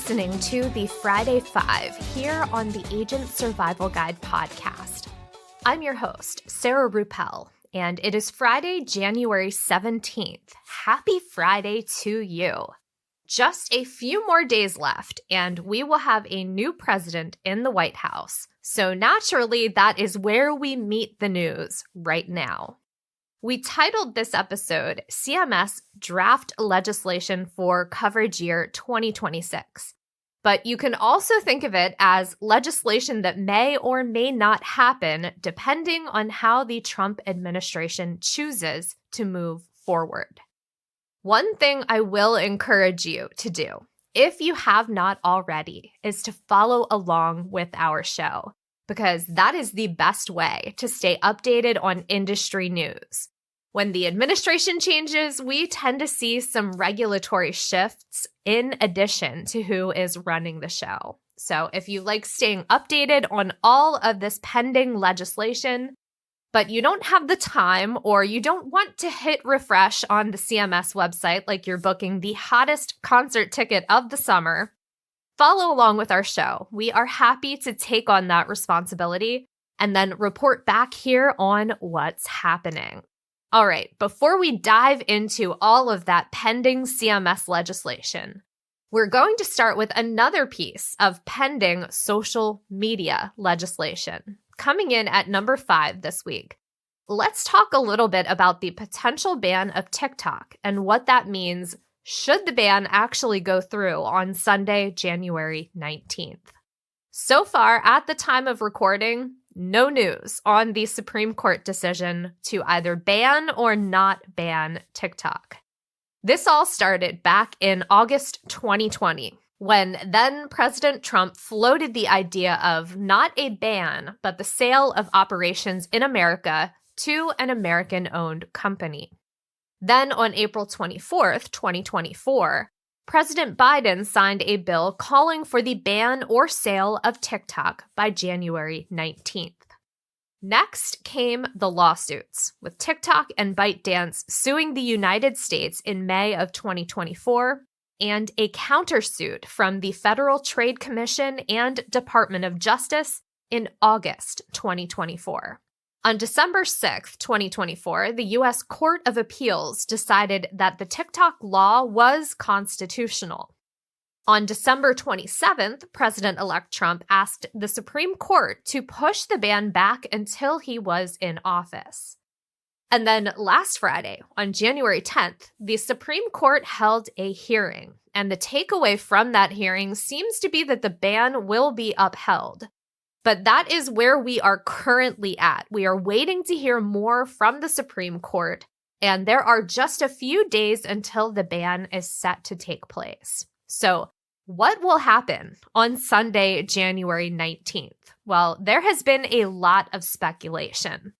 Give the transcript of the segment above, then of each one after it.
listening to the Friday Five here on the Agent Survival Guide podcast. I'm your host, Sarah Ruppel, and it is Friday, January 17th. Happy Friday to you. Just a few more days left, and we will have a new president in the White House. So naturally, that is where we meet the news right now. We titled this episode CMS Draft Legislation for Coverage Year 2026. But you can also think of it as legislation that may or may not happen depending on how the Trump administration chooses to move forward. One thing I will encourage you to do, if you have not already, is to follow along with our show, because that is the best way to stay updated on industry news. When the administration changes, we tend to see some regulatory shifts in addition to who is running the show. So if you like staying updated on all of this pending legislation, but you don't have the time or you don't want to hit refresh on the CMS website like you're booking the hottest concert ticket of the summer, follow along with our show. We are happy to take on that responsibility and then report back here on what's happening. All right, before we dive into all of that pending CMS legislation, we're going to start with another piece of pending social media legislation. Coming in at number 5 this week, let's talk a little bit about the potential ban of TikTok and what that means should the ban actually go through on Sunday, January 19th. So far, at the time of recording, no news on the Supreme Court decision to either ban or not ban TikTok. This all started back in August 2020, when then President Trump floated the idea of not a ban, but the sale of operations in America to an American-owned company. Then on April 24th, 2024, President Biden signed a bill calling for the ban or sale of TikTok by January 19th. Next came the lawsuits, with TikTok and ByteDance suing the United States in May of 2024, and a countersuit from the Federal Trade Commission and Department of Justice in August 2024. On December 6, 2024, the U.S. Court of Appeals decided that the TikTok law was constitutional. On December 27th, President-elect Trump asked the Supreme Court to push the ban back until he was in office. And then last Friday, on January 10th, the Supreme Court held a hearing, and the takeaway from that hearing seems to be that the ban will be upheld. But that is where we are currently at. We are waiting to hear more from the Supreme Court, and there are just a few days until the ban is set to take place. So, what will happen on Sunday, January 19th? Well, there has been a lot of speculation.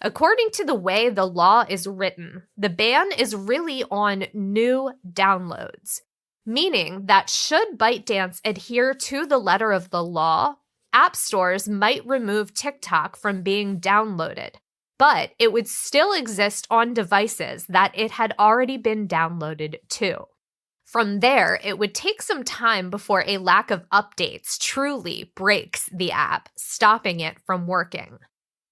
According to the way the law is written, the ban is really on new downloads, meaning that should ByteDance adhere to the letter of the law, app stores might remove TikTok from being downloaded, but it would still exist on devices that it had already been downloaded to. From there, it would take some time before a lack of updates truly breaks the app, stopping it from working.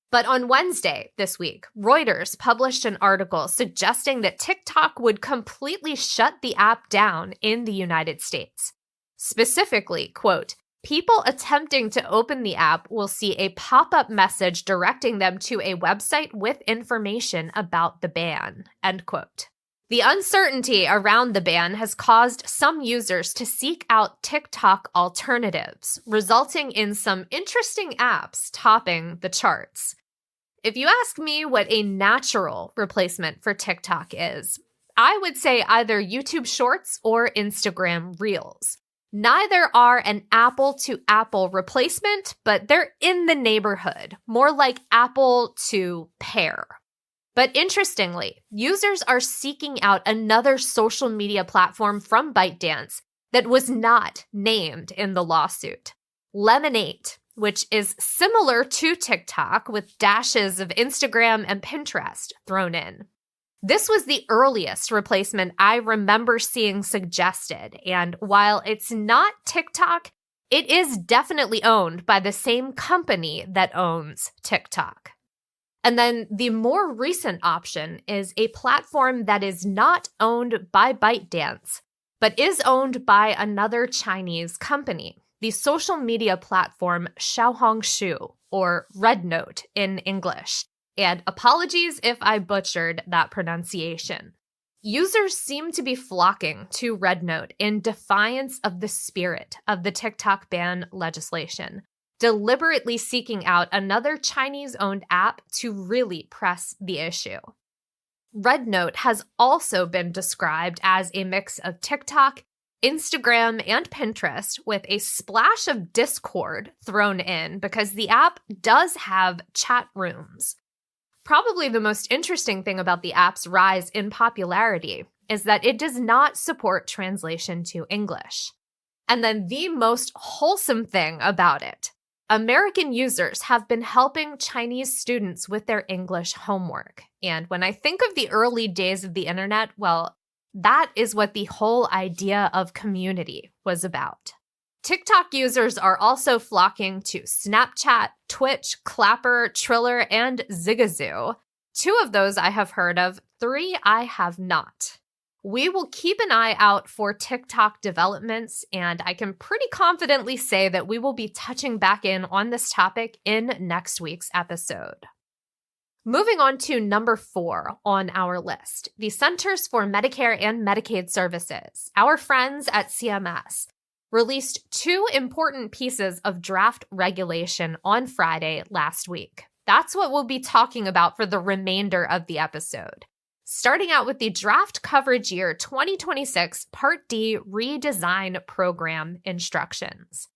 But on Wednesday this week, Reuters published an article suggesting that TikTok would completely shut the app down in the United States. Specifically, quote, people attempting to open the app will see a pop-up message directing them to a website with information about the ban, end quote. The uncertainty around the ban has caused some users to seek out TikTok alternatives, resulting in some interesting apps topping the charts. If you ask me what a natural replacement for TikTok is, I would say either YouTube Shorts or Instagram Reels. Neither are an apple-to-apple replacement, but they're in the neighborhood, more like apple to pear. But interestingly, users are seeking out another social media platform from ByteDance that was not named in the lawsuit, Lemonade, which is similar to TikTok with dashes of Instagram and Pinterest thrown in. This was the earliest replacement I remember seeing suggested, and while it's not TikTok, it is definitely owned by the same company that owns TikTok. And then the more recent option is a platform that is not owned by ByteDance, but is owned by another Chinese company, the social media platform Xiaohongshu, or RedNote in English. And apologies if I butchered that pronunciation. Users seem to be flocking to RedNote in defiance of the spirit of the TikTok ban legislation, deliberately seeking out another Chinese-owned app to really press the issue. RedNote has also been described as a mix of TikTok, Instagram, and Pinterest with a splash of Discord thrown in because the app does have chat rooms. Probably the most interesting thing about the app's rise in popularity is that it does not support translation to English. And then the most wholesome thing about it, American users have been helping Chinese students with their English homework. And when I think of the early days of the internet, well, that is what the whole idea of community was about. TikTok users are also flocking to Snapchat, Twitch, Clapper, Triller, and Zigazoo. 2 of those I have heard of, 3 I have not. We will keep an eye out for TikTok developments, and I can pretty confidently say that we will be touching back in on this topic in next week's episode. Moving on to number 4 on our list, the Centers for Medicare and Medicaid Services, our friends at CMS, released 2 important pieces of draft regulation on Friday last week. That's what we'll be talking about for the remainder of the episode. Starting out with the Draft Coverage Year 2026 Part D Redesign Program Instructions.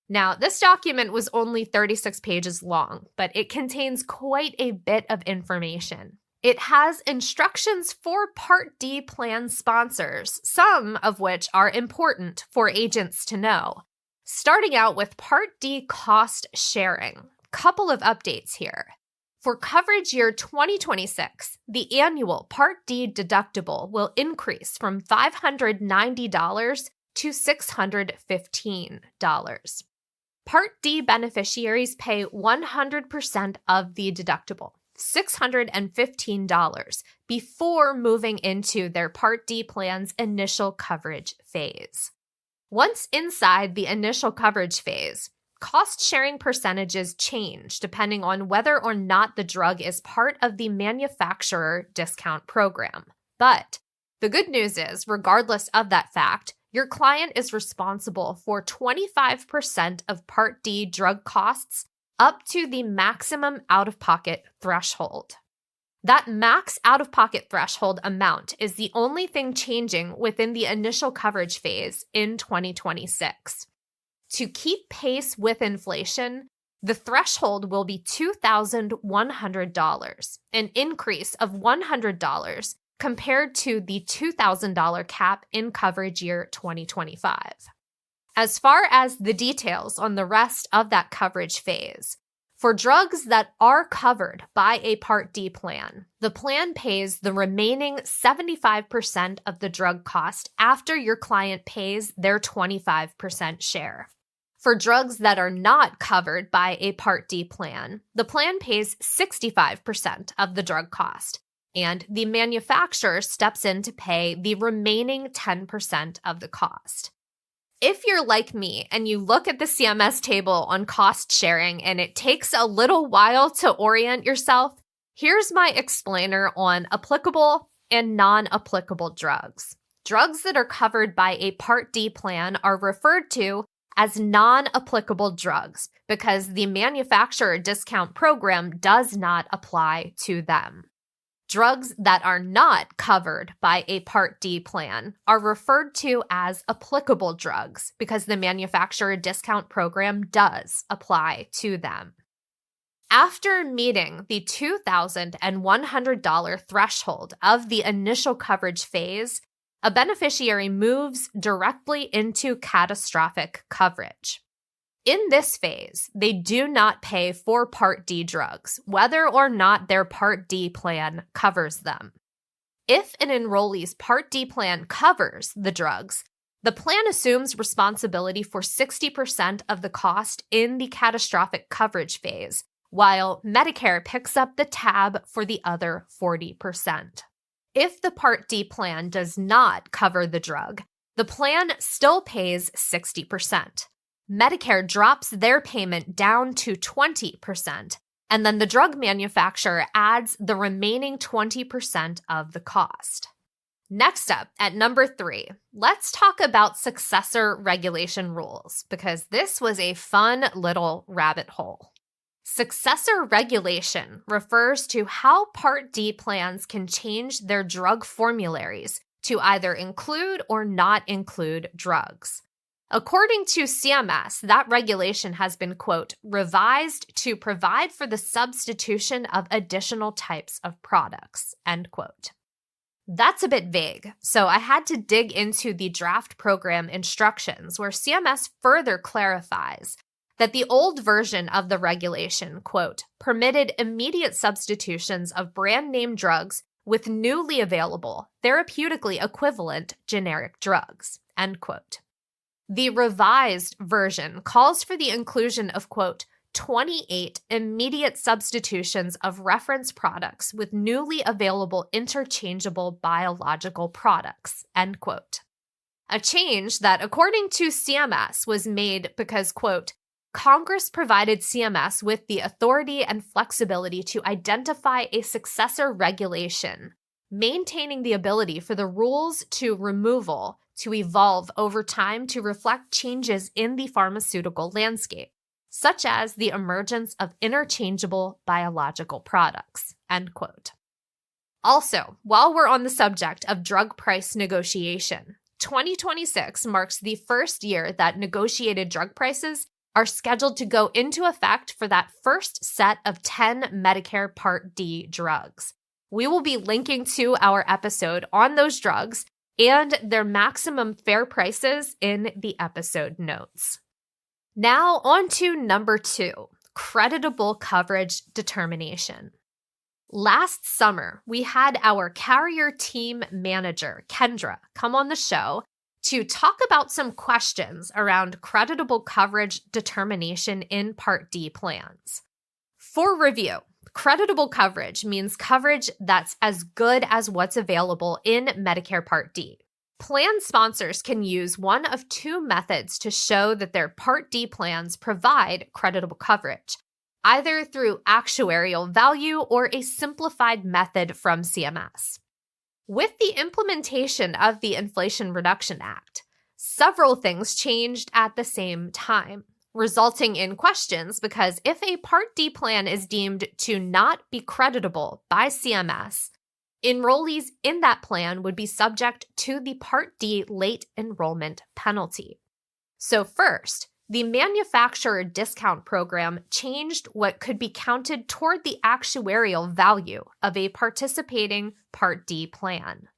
Now, this document was only 36 pages long, but it contains quite a bit of information. It has instructions for Part D plan sponsors, some of which are important for agents to know. Starting out with Part D cost sharing. Couple of updates here. For coverage year 2026, the annual Part D deductible will increase from $590 to $615. Part D beneficiaries pay 100% of the deductible, $615, before moving into their Part D plan's initial coverage phase. Once inside the initial coverage phase, cost-sharing percentages change depending on whether or not the drug is part of the manufacturer discount program. But the good news is, regardless of that fact, your client is responsible for 25% of Part D drug costs up to the maximum out-of-pocket threshold. That max out-of-pocket threshold amount is the only thing changing within the initial coverage phase in 2026. To keep pace with inflation, the threshold will be $2,100, an increase of $100 compared to the $2,000 cap in coverage year 2025. As far as the details on the rest of that coverage phase, for drugs that are covered by a Part D plan, the plan pays the remaining 75% of the drug cost after your client pays their 25% share. For drugs that are not covered by a Part D plan, the plan pays 65% of the drug cost, and the manufacturer steps in to pay the remaining 10% of the cost. If you're like me and you look at the CMS table on cost sharing and it takes a little while to orient yourself, here's my explainer on applicable and non-applicable drugs. Drugs that are covered by a Part D plan are referred to as non-applicable drugs because the manufacturer discount program does not apply to them. Drugs that are not covered by a Part D plan are referred to as applicable drugs because the manufacturer discount program does apply to them. After meeting the $2,100 threshold of the initial coverage phase, a beneficiary moves directly into catastrophic coverage. In this phase, they do not pay for Part D drugs, whether or not their Part D plan covers them. if an enrollee's Part D plan covers the drugs, the plan assumes responsibility for 60% of the cost in the catastrophic coverage phase, while Medicare picks up the tab for the other 40%. If the Part D plan does not cover the drug, the plan still pays 60%. Medicare drops their payment down to 20%, and then the drug manufacturer adds the remaining 20% of the cost. Next up, at number 3, let's talk about successor regulation rules, because this was a fun little rabbit hole. Successor regulation refers to how Part D plans can change their drug formularies to either include or not include drugs. According to CMS, that regulation has been, quote, revised to provide for the substitution of additional types of products, end quote. That's a bit vague, so I had to dig into the draft program instructions where CMS further clarifies that the old version of the regulation, quote, permitted immediate substitutions of brand name drugs with newly available, therapeutically equivalent generic drugs, end quote. The revised version calls for the inclusion of, quote, 28 immediate substitutions of reference products with newly available interchangeable biological products, end quote. A change that, according to CMS, was made because, quote, Congress provided CMS with the authority and flexibility to identify a successor regulation, maintaining the ability for the rules to removal to evolve over time to reflect changes in the pharmaceutical landscape, such as the emergence of interchangeable biological products, end quote. Also, while we're on the subject of drug price negotiation, 2026 marks the first year that negotiated drug prices are scheduled to go into effect for that first set of 10 Medicare Part D drugs. We will be linking to our episode on those drugs and their maximum fair prices in the episode notes. Now on to number 2, creditable coverage determination. Last summer, we had our carrier team manager, Kendra, come on the show to talk about some questions around creditable coverage determination in Part D plans. For review, creditable coverage means coverage that's as good as what's available in Medicare Part D. Plan sponsors can use one of 2 methods to show that their Part D plans provide creditable coverage, either through actuarial value or a simplified method from CMS. With the implementation of the Inflation Reduction Act, several things changed at the same time, resulting in questions because if a Part D plan is deemed to not be creditable by CMS, enrollees in that plan would be subject to the Part D late enrollment penalty. So first, the manufacturer discount program changed what could be counted toward the actuarial value of a participating Part D plan.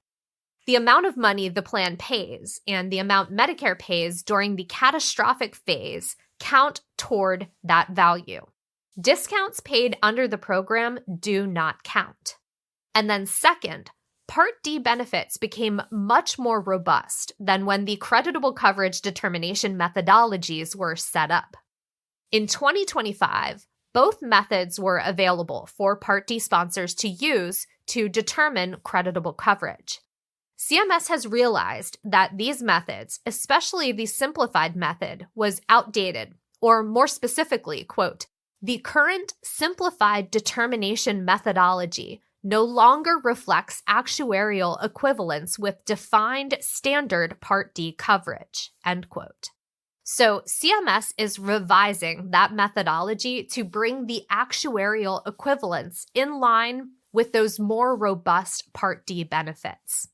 The amount of money the plan pays and the amount Medicare pays during the catastrophic phase count toward that value. Discounts paid under the program do not count. And then second, Part D benefits became much more robust than when the creditable coverage determination methodologies were set up. In 2025, both methods were available for Part D sponsors to use to determine creditable coverage. CMS has realized that these methods, especially the simplified method, was outdated, or more specifically, quote, the current simplified determination methodology no longer reflects actuarial equivalence with defined standard Part D coverage, end quote. So CMS is revising that methodology to bring the actuarial equivalence in line with those more robust Part D benefits.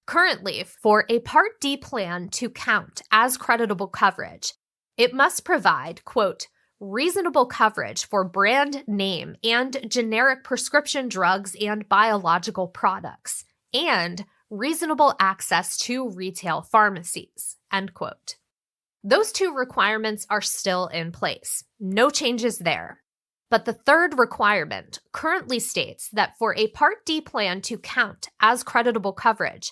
Currently, for a Part D plan to count as creditable coverage, it must provide, quote, reasonable coverage for brand name and generic prescription drugs and biological products, and reasonable access to retail pharmacies, end quote. Those 2 requirements are still in place. No changes there. But the third requirement currently states that for a Part D plan to count as creditable coverage,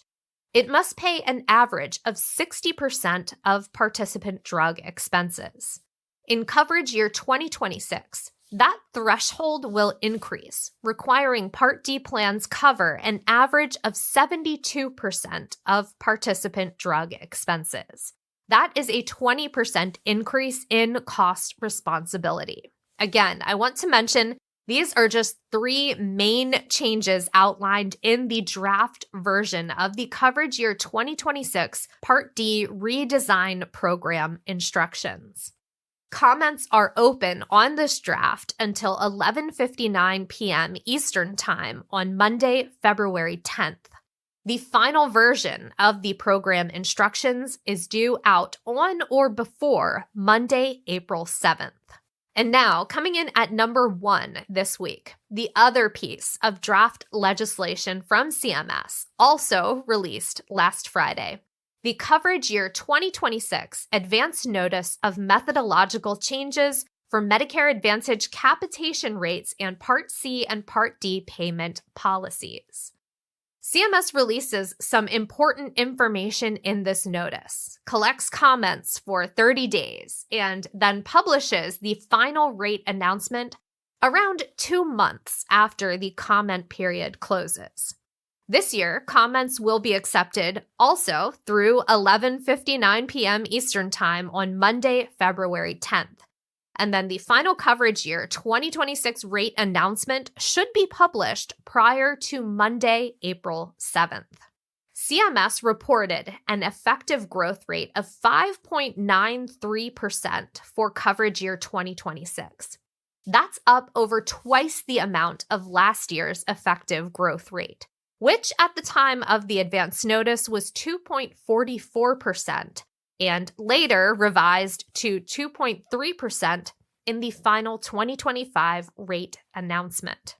it must pay an average of 60% of participant drug expenses. In coverage year 2026, that threshold will increase, requiring Part D plans cover an average of 72% of participant drug expenses. That is a 20% increase in cost responsibility. Again, I want to mention these are just 3 main changes outlined in the draft version of the coverage year 2026 Part D redesign program instructions. Comments are open on this draft until 11:59 p.m. Eastern Time on Monday, February 10th. The final version of the program instructions is due out on or before Monday, April 7th. And now, coming in at number 1 this week, the other piece of draft legislation from CMS, also released last Friday. The coverage year 2026 advance notice of methodological changes for Medicare Advantage capitation rates and Part C and Part D payment policies. CMS releases some important information in this notice, collects comments for 30 days, and then publishes the final rate announcement around 2 months after the comment period closes. This year, comments will be accepted also through 11:59 p.m. Eastern Time on Monday, February 10th. And then the final coverage year 2026 rate announcement should be published prior to Monday, April 7th. CMS reported an effective growth rate of 5.93% for coverage year 2026. That's up over twice the amount of last year's effective growth rate, which at the time of the advance notice was 2.44%, and later revised to 2.3% in the final 2025 rate announcement.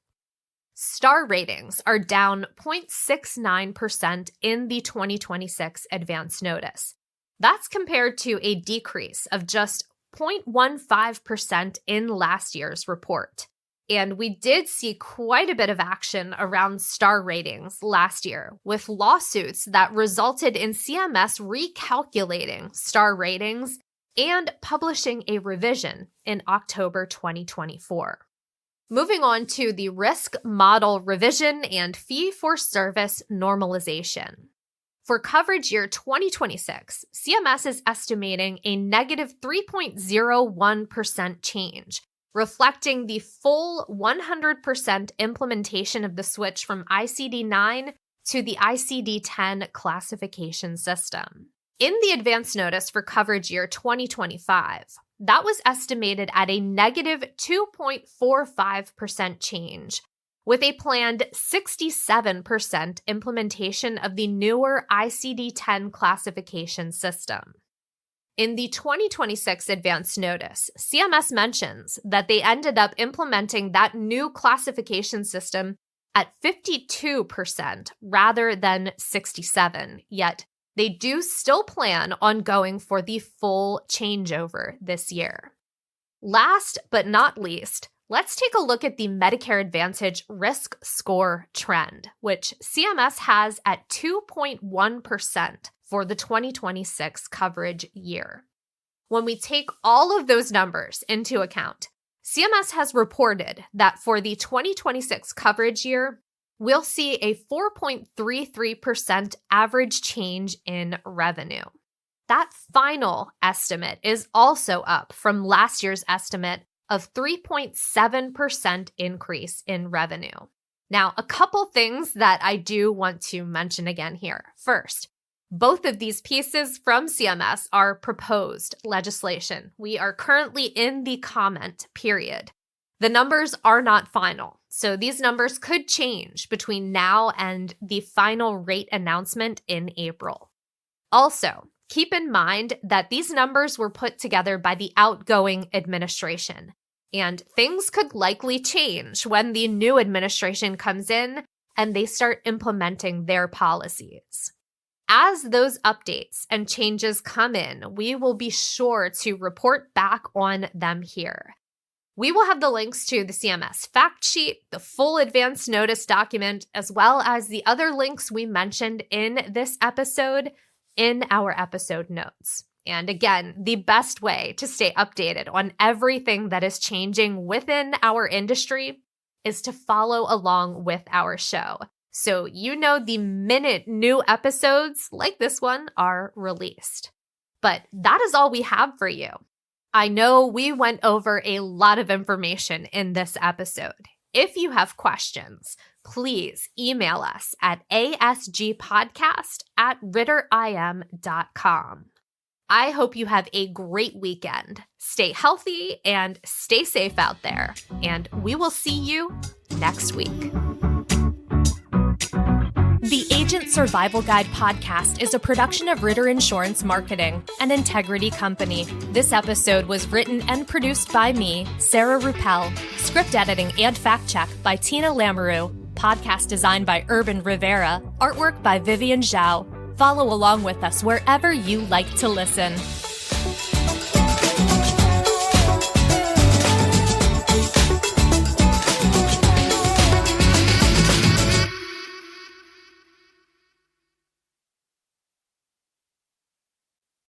Star ratings are down 0.69% in the 2026 advance notice. That's compared to a decrease of just 0.15% in last year's report. And we did see quite a bit of action around star ratings last year, with lawsuits that resulted in CMS recalculating star ratings and publishing a revision in October 2024. Moving on to the risk model revision and fee-for-service normalization. For coverage year 2026, CMS is estimating a negative 3.01% change, reflecting the full 100% implementation of the switch from ICD-9 to the ICD-10 classification system. In the advance notice for coverage year 2025, that was estimated at a negative 2.45% change, with a planned 67% implementation of the newer ICD-10 classification system. In the 2026 advance notice, CMS mentions that they ended up implementing that new classification system at 52% rather than 67%, yet they do still plan on going for the full changeover this year. Last but not least, let's take a look at the Medicare Advantage risk score trend, which CMS has at 2.1% for the 2026 coverage year. When we take all of those numbers into account, CMS has reported that for the 2026 coverage year, we'll see a 4.33% average change in revenue. That final estimate is also up from last year's estimate of 3.7% increase in revenue. Now, a couple things that I do want to mention again here. First, both of these pieces from CMS are proposed legislation. We are currently in the comment period. The numbers are not final, so these numbers could change between now and the final rate announcement in April. Also, keep in mind that these numbers were put together by the outgoing administration, and things could likely change when the new administration comes in and they start implementing their policies. As those updates and changes come in, we will be sure to report back on them here. We will have the links to the CMS fact sheet, the full advance notice document, as well as the other links we mentioned in this episode in our episode notes. And again, the best way to stay updated on everything that is changing within our industry is to follow along with our show. So you know the minute new episodes like this one are released. But that is all we have for you. I know we went over a lot of information in this episode. If you have questions, please email us at asgpodcast@ritterim.com. I hope you have a great weekend. Stay healthy and stay safe out there. And we will see you next week. The Agent Survival Guide podcast is a production of Ritter Insurance Marketing, an integrity company. This episode was written and produced by me, Sarah Ruppel. Script editing and fact check by Tina Lamoureux. Podcast design by Urban Rivera. Artwork by Vivian Zhao. Follow along with us wherever you like to listen.